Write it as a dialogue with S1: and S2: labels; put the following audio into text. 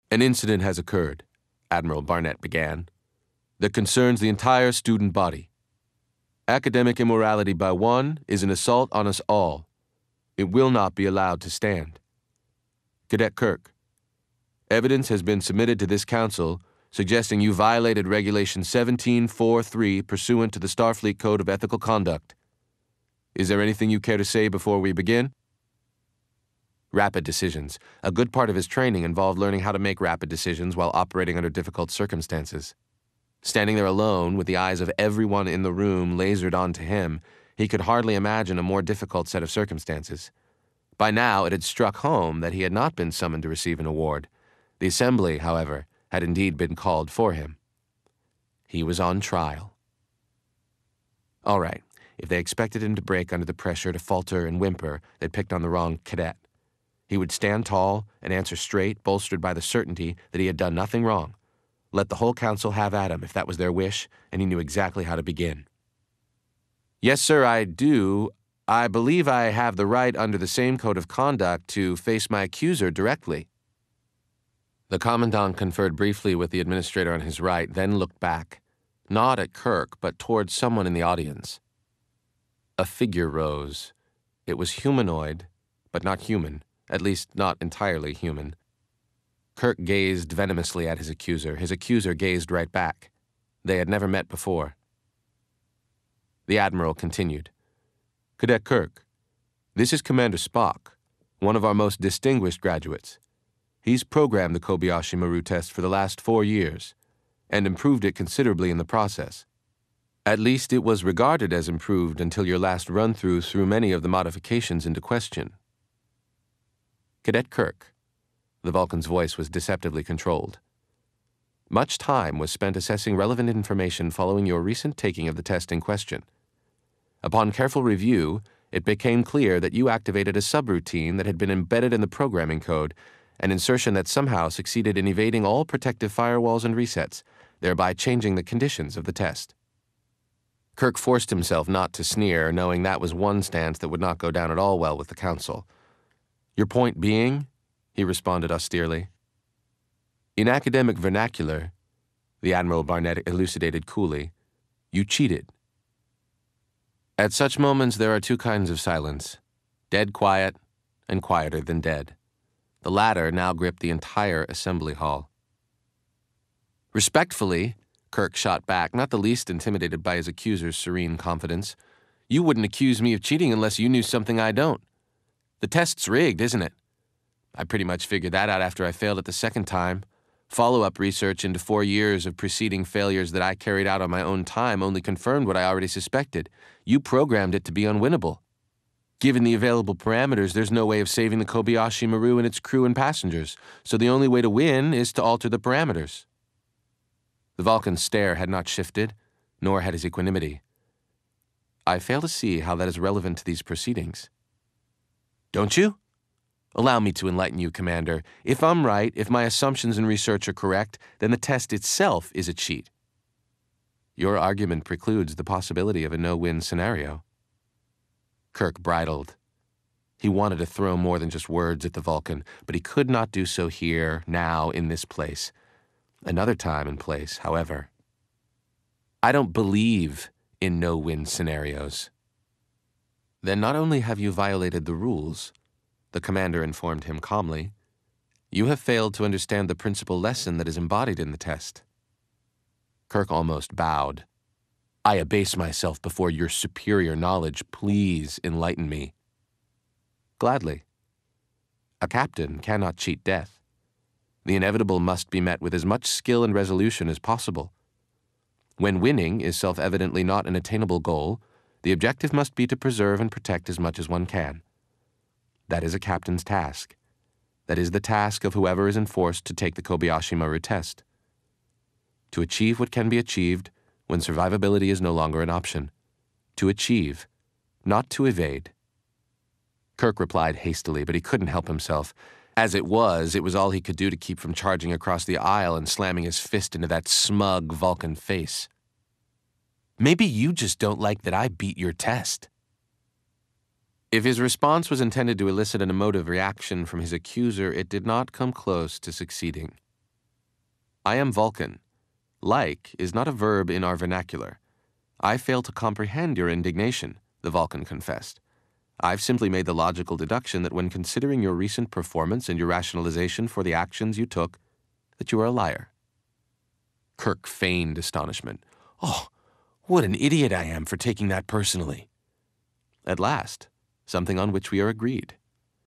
S1: An incident has occurred, Admiral Barnett began, that concerns the entire student body. Academic immorality by one is an assault on us all. It will not be allowed to stand. Cadet Kirk, evidence has been submitted to this council suggesting you violated Regulation 1743 pursuant to the Starfleet Code of Ethical Conduct. Is there anything you care to say before we begin? Rapid decisions. A good part of his training involved learning how to make rapid decisions while operating under difficult circumstances. Standing there alone, with the eyes of everyone in the room lasered onto him, he could hardly imagine a more difficult set of circumstances. By now, it had struck home that he had not been summoned to receive an award. The assembly, however, had indeed been called for him. He was on trial. All right, if they expected him to break under the pressure, to falter and whimper, they'd picked on the wrong cadet. He would stand tall and answer straight, bolstered by the certainty that he had done nothing wrong. Let the whole council have at him if that was their wish, and he knew exactly how to begin. Yes, sir, I do. I believe I have the right under the same code of conduct to face my accuser directly. The Commandant conferred briefly with the administrator on his right, then looked back, not at Kirk, but towards someone in the audience. A figure rose. It was humanoid, but not human, at least not entirely human. Kirk gazed venomously at his accuser. His accuser gazed right back. They had never met before. The Admiral continued. Cadet Kirk, this is Commander Spock, one of our most distinguished graduates. He's programmed the Kobayashi Maru test for the last 4 years, and improved it considerably in the process. At least it was regarded as improved until your last run-through threw many of the modifications into question. Cadet Kirk. The Vulcan's voice was deceptively controlled. Much time was spent assessing relevant information following your recent taking of the test in question. Upon careful review, it became clear that you activated a subroutine that had been embedded in the programming code, an insertion that somehow succeeded in evading all protective firewalls and resets, thereby changing the conditions of the test. Kirk forced himself not to sneer, knowing that was one stance that would not go down at all well with the Council. Your point being? He responded austerely. In academic vernacular, the Admiral Barnett elucidated coolly, you cheated. At such moments there are two kinds of silence, dead quiet and quieter than dead. The latter now gripped the entire assembly hall. Respectfully, Kirk shot back, not the least intimidated by his accuser's serene confidence. You wouldn't accuse me of cheating unless you knew something I don't. The test's rigged, isn't it? I pretty much figured that out after I failed it the second time. Follow-up research into 4 years of preceding failures that I carried out on my own time only confirmed what I already suspected. You programmed it to be unwinnable. Given the available parameters, there's no way of saving the Kobayashi Maru and its crew and passengers, so the only way to win is to alter the parameters. The Vulcan's stare had not shifted, nor had his equanimity. I fail to see how that is relevant to these proceedings. Don't you? Allow me to enlighten you, Commander. If I'm right, if my assumptions and research are correct, then the test itself is a cheat. Your argument precludes the possibility of a no-win scenario. Kirk bridled. He wanted to throw more than just words at the Vulcan, but he could not do so here, now, in this place. Another time and place, however. I don't believe in no-win scenarios. Then not only have you violated the rules, the commander informed him calmly, you have failed to understand the principal lesson that is embodied in the test. Kirk almost bowed. I abase myself before your superior knowledge. Please enlighten me. Gladly. A captain cannot cheat death. The inevitable must be met with as much skill and resolution as possible. When winning is self-evidently not an attainable goal, the objective must be to preserve and protect as much as one can. That is a captain's task. That is the task of whoever is enforced to take the Kobayashi Maru test. To achieve what can be achieved when survivability is no longer an option. To achieve, not to evade. Kirk replied hastily, but he couldn't help himself. As it was all he could do to keep from charging across the aisle and slamming his fist into that smug Vulcan face. Maybe you just don't like that I beat your test. If his response was intended to elicit an emotive reaction from his accuser, it did not come close to succeeding. I am Vulcan. Like is not a verb in our vernacular. I fail to comprehend your indignation, the Vulcan confessed. I've simply made the logical deduction that when considering your recent performance and your rationalization for the actions you took, that you are a liar. Kirk feigned astonishment. Oh, what an idiot I am for taking that personally. At last, something on which we are agreed.